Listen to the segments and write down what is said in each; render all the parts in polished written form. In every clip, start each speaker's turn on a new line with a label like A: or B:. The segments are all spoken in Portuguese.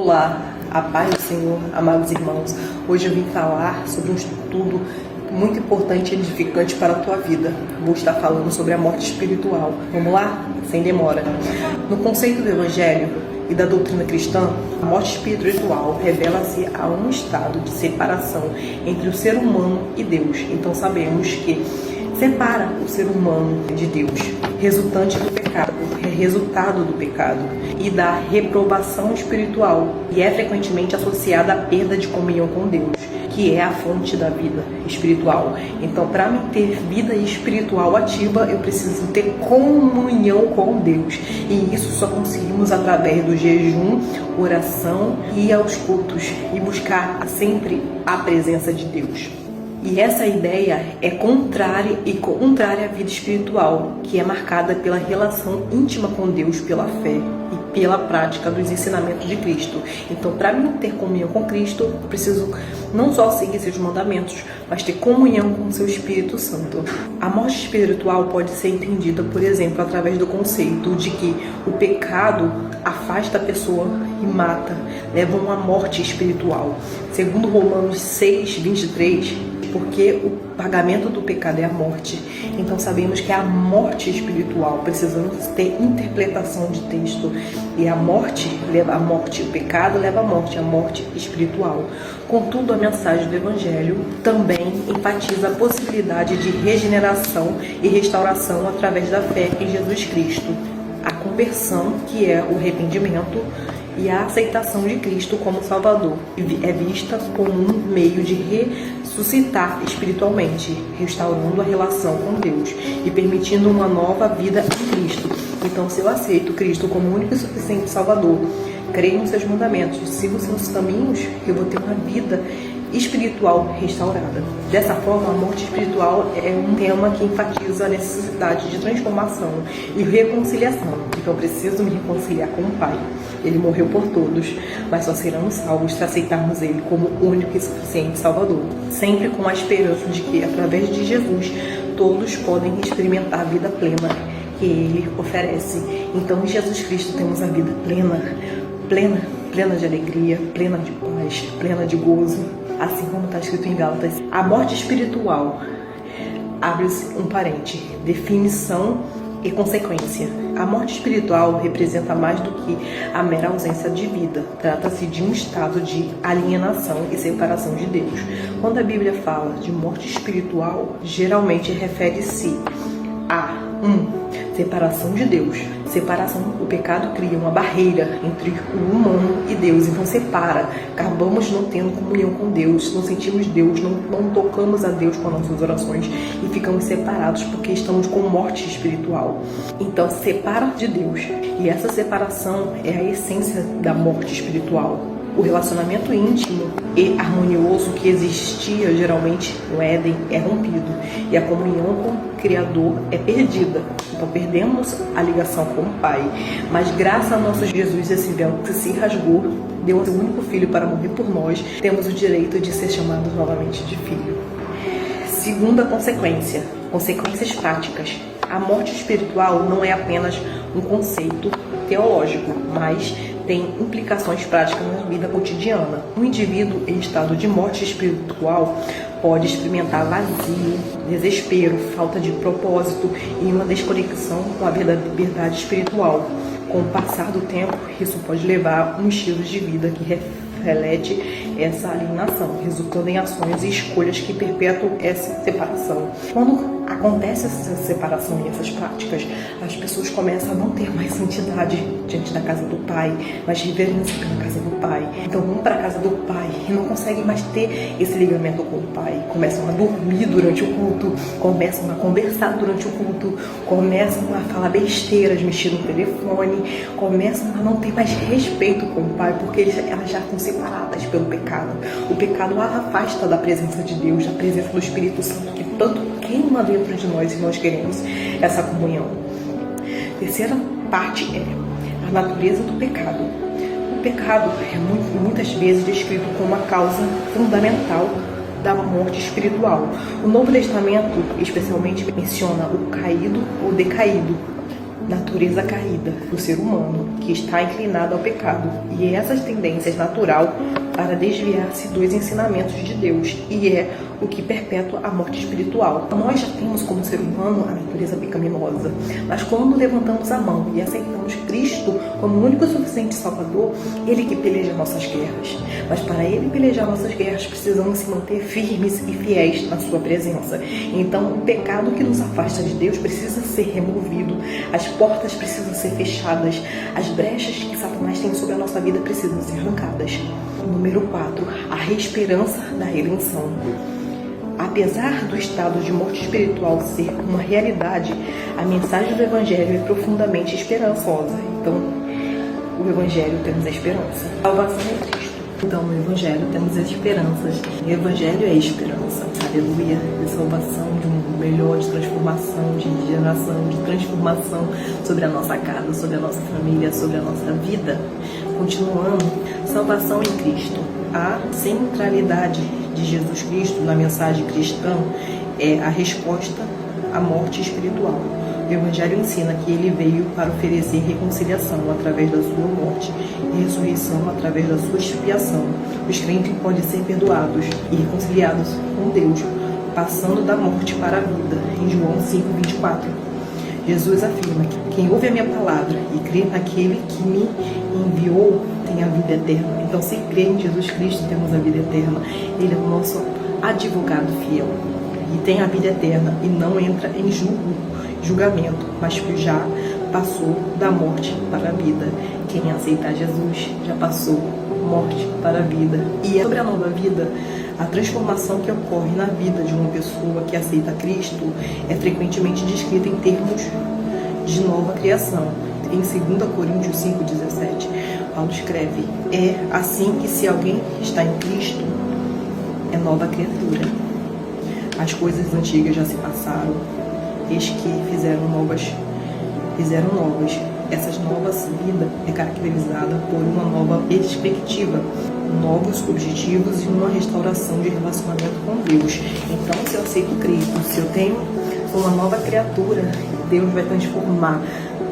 A: Olá, a paz do Senhor, amados irmãos. Hoje eu vim falar sobre um estudo muito importante e edificante para a tua vida. Vou estar falando sobre a morte espiritual. Vamos lá? Sem demora. No conceito do Evangelho e da doutrina cristã, a morte espiritual revela-se a um estado de separação entre o ser humano e Deus. Então sabemos que separa o ser humano de Deus, resultante do pecado, resultado do pecado e da reprovação espiritual, e é frequentemente associada à perda de comunhão com Deus, que é a fonte da vida espiritual. Então, para mim ter vida espiritual ativa, eu preciso ter comunhão com Deus, e isso só conseguimos através do jejum, oração e aos cultos, e buscar sempre a presença de Deus. E essa ideia é contrária à vida espiritual, que é marcada pela relação íntima com Deus, pela fé e pela prática dos ensinamentos de Cristo. Então, para mim ter comunhão com Cristo, eu preciso não só seguir seus mandamentos, mas ter comunhão com o seu Espírito Santo. A morte espiritual pode ser entendida, por exemplo, através do conceito de que o pecado afasta a pessoa e mata, leva a uma morte espiritual. Segundo Romanos 6:23, porque o pagamento do pecado é a morte. Então sabemos que é a morte espiritual. Precisamos ter interpretação de texto. E a morte leva à morte, o pecado leva à morte espiritual. Contudo, a mensagem do Evangelho também enfatiza a possibilidade de regeneração e restauração através da fé em Jesus Cristo. A conversão, que é o arrependimento, e a aceitação de Cristo como Salvador é vista como um meio de ressuscitar espiritualmente, restaurando a relação com Deus e permitindo uma nova vida em Cristo. Então, se eu aceito Cristo como único e suficiente Salvador, creio nos seus mandamentos, sigo seus caminhos, eu vou ter uma vida espiritual restaurada. Dessa forma, a morte espiritual é um tema que enfatiza a necessidade de transformação e reconciliação. Então, eu preciso me reconciliar com o Pai. Ele morreu por todos, mas só seremos salvos se aceitarmos Ele como único e suficiente Salvador. Sempre com a esperança de que, através de Jesus, todos podem experimentar a vida plena que Ele oferece. Então, em Jesus Cristo temos a vida plena de alegria, plena de paz, plena de gozo, assim como está escrito em Gálatas. A morte espiritual, abre-se um parente, definição e consequência. A morte espiritual representa mais do que a mera ausência de vida. Trata-se de um estado de alienação e separação de Deus. Quando a Bíblia fala de morte espiritual, geralmente refere-se a separação de Deus. Separação, o pecado cria uma barreira entre o humano e Deus, então separa. Acabamos não tendo comunhão com Deus, não sentimos Deus, não tocamos a Deus com as nossas orações e ficamos separados porque estamos com morte espiritual. Então separa de Deus, e essa separação é a essência da morte espiritual. O relacionamento íntimo e harmonioso que existia geralmente no Éden é rompido, e a comunhão com o Criador é perdida. Então perdemos a ligação com o Pai. Mas graças a nosso Jesus, esse véu que se rasgou, deu o seu único filho para morrer por nós, temos o direito de ser chamados novamente de filho. Segunda consequência, consequências práticas. A morte espiritual não é apenas um conceito teológico, mas tem implicações práticas na vida cotidiana. Um indivíduo em estado de morte espiritual pode experimentar vazio, desespero, falta de propósito e uma desconexão com a verdade espiritual. Com o passar do tempo, isso pode levar a um estilo de vida que reflete essa alienação, resultando em ações e escolhas que perpetuam essa separação. Quando acontece essa separação e essas práticas, as pessoas começam a não ter mais santidade diante da casa do Pai, mais reverência pela casa do Pai. Então vão para a casa do Pai e não conseguem mais ter esse ligamento com o Pai. Começam a dormir durante o culto, começam a conversar durante o culto, começam a falar besteiras, mexer no telefone, começam a não ter mais respeito com o Pai, porque elas já estão separadas pelo pecado. O pecado as afasta da presença de Deus, da presença do Espírito Santo, que tanto queima dentro de nós, e nós queremos essa comunhão. Terceira parte é a natureza do pecado. O pecado é muitas vezes descrito como a causa fundamental da morte espiritual. O Novo Testamento especialmente menciona o caído ou decaído. natureza caída do ser humano, que está inclinado ao pecado, e essas tendências natural para desviar-se dos ensinamentos de Deus, e é o que perpetua a morte espiritual. Nós já temos como ser humano a natureza pecaminosa, mas quando levantamos a mão e aceitamos Cristo como o único e suficiente Salvador, Ele que peleja nossas guerras. Mas para Ele pelejar nossas guerras, precisamos se manter firmes e fiéis na Sua presença. Então, o pecado que nos afasta de Deus precisa ser removido, as portas precisam ser fechadas, as brechas que Satanás tem sobre a nossa vida precisam ser arrancadas. Número 4. A esperança da redenção. Apesar do estado de morte espiritual ser uma realidade, a mensagem do Evangelho é profundamente esperançosa. Então, no Evangelho temos a esperança. Salvação em Cristo. Então, no Evangelho temos as esperanças. O Evangelho é a esperança. Aleluia. De salvação, de um melhor, de transformação, de regeneração, de transformação sobre a nossa casa, sobre a nossa família, sobre a nossa vida. Continuando, salvação em Cristo. A centralidade de Jesus Cristo na mensagem cristã é a resposta à morte espiritual. O Evangelho ensina que Ele veio para oferecer reconciliação através da sua morte e ressurreição através da sua expiação. Os crentes podem ser perdoados e reconciliados com Deus, passando da morte para a vida. Em João 5:24. Jesus afirma que quem ouve a minha palavra e crê naquele que me enviou tem a vida eterna. Então, se crer em Jesus Cristo, temos a vida eterna. Ele é o nosso advogado fiel e tem a vida eterna e não entra em julgamento, mas que já passou da morte para a vida. Quem aceitar Jesus já passou morte para a vida. E sobre a nova vida, a transformação que ocorre na vida de uma pessoa que aceita Cristo é frequentemente descrita em termos de nova criação. Em 2 Coríntios 5:17, Paulo escreve: é assim que se alguém está em Cristo, é nova criatura. As coisas antigas já se passaram, eis que fizeram novas. Essas novas vidas é caracterizada por uma nova perspectiva, novos objetivos e uma restauração de relacionamento com Deus. Então, se eu aceito Cristo, se eu tenho uma nova criatura, Deus vai transformar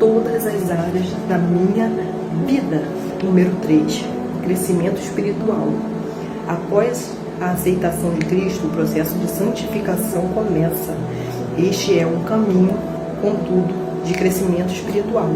A: todas as áreas da minha vida. Número 3. Crescimento espiritual. Após a aceitação de Cristo, o processo de santificação começa. Este é um caminho, contudo, de crescimento espiritual,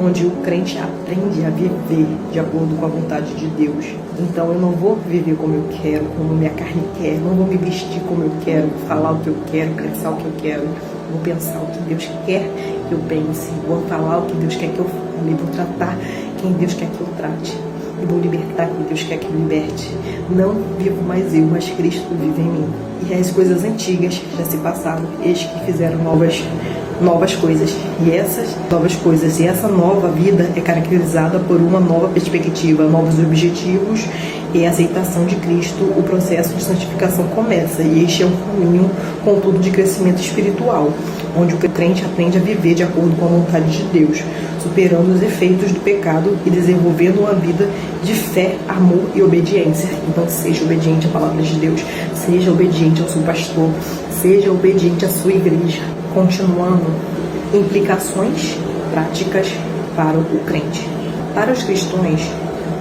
A: onde o crente aprende a viver de acordo com a vontade de Deus. Então eu não vou viver como eu quero, como minha carne quer, não vou me vestir como eu quero, falar o que eu quero, pensar o que eu quero. Vou pensar o que Deus quer que eu pense, vou falar o que Deus quer que eu fale, vou tratar quem Deus quer que eu trate, e vou libertar quem Deus quer que eu liberte. Não vivo mais eu, mas Cristo vive em mim. E as coisas antigas já se passaram, eis que fizeram novas coisas. E essas novas coisas e essa nova vida é caracterizada por uma nova perspectiva, novos objetivos e a aceitação de Cristo. O processo de santificação começa, e este é um caminho, contudo, de crescimento espiritual, onde o crente aprende a viver de acordo com a vontade de Deus, superando os efeitos do pecado e desenvolvendo uma vida de fé, amor e obediência. Então, seja obediente à palavra de Deus, seja obediente ao seu pastor, seja obediente à sua igreja. Continuando, implicações práticas para o crente. Para os cristãos,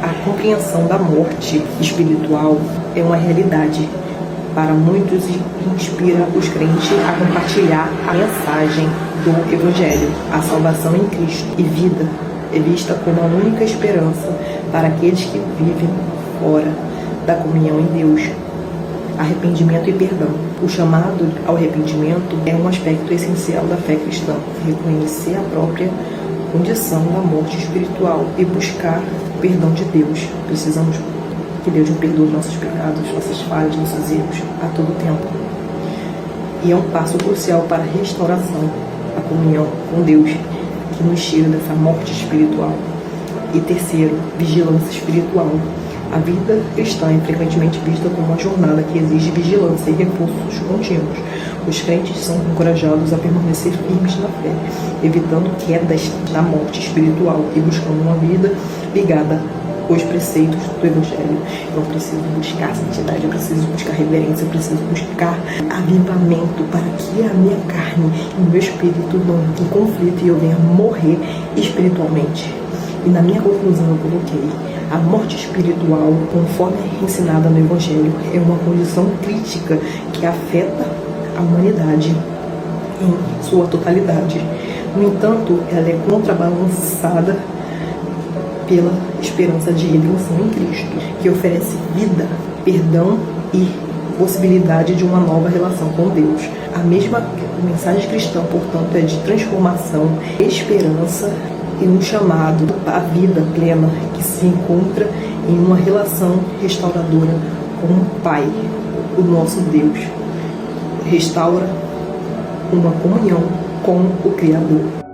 A: a compreensão da morte espiritual é uma realidade. Para muitos, inspira os crentes a compartilhar a mensagem do Evangelho. A salvação em Cristo e vida é vista como a única esperança para aqueles que vivem fora da comunhão em Deus. Arrependimento e perdão. O chamado ao arrependimento é um aspecto essencial da fé cristã. Reconhecer a própria condição da morte espiritual e buscar o perdão de Deus. Precisamos que Deus nos perdoe nossos pecados, nossas falhas, nossos erros a todo tempo. E é um passo crucial para a restauração, a comunhão com Deus, que nos tira dessa morte espiritual. E terceiro, vigilância espiritual. A vida cristã é frequentemente vista como uma jornada que exige vigilância e recursos contínuos. Os crentes são encorajados a permanecer firmes na fé, evitando quedas na morte espiritual e buscando uma vida ligada os preceitos do Evangelho. Eu preciso buscar santidade, eu preciso buscar reverência, eu preciso buscar avivamento para que a minha carne e o meu espírito não entrem em conflito e eu venha morrer espiritualmente. E na minha conclusão eu coloquei: a morte espiritual, conforme é ensinada no Evangelho, é uma condição crítica que afeta a humanidade em sua totalidade. No entanto, ela é contrabalançada pela esperança de redenção em Cristo, que oferece vida, perdão e possibilidade de uma nova relação com Deus. A mesma mensagem cristã, portanto, é de transformação, esperança e um chamado à vida plena que se encontra em uma relação restauradora com o Pai, o nosso Deus. Restaura uma comunhão com o Criador.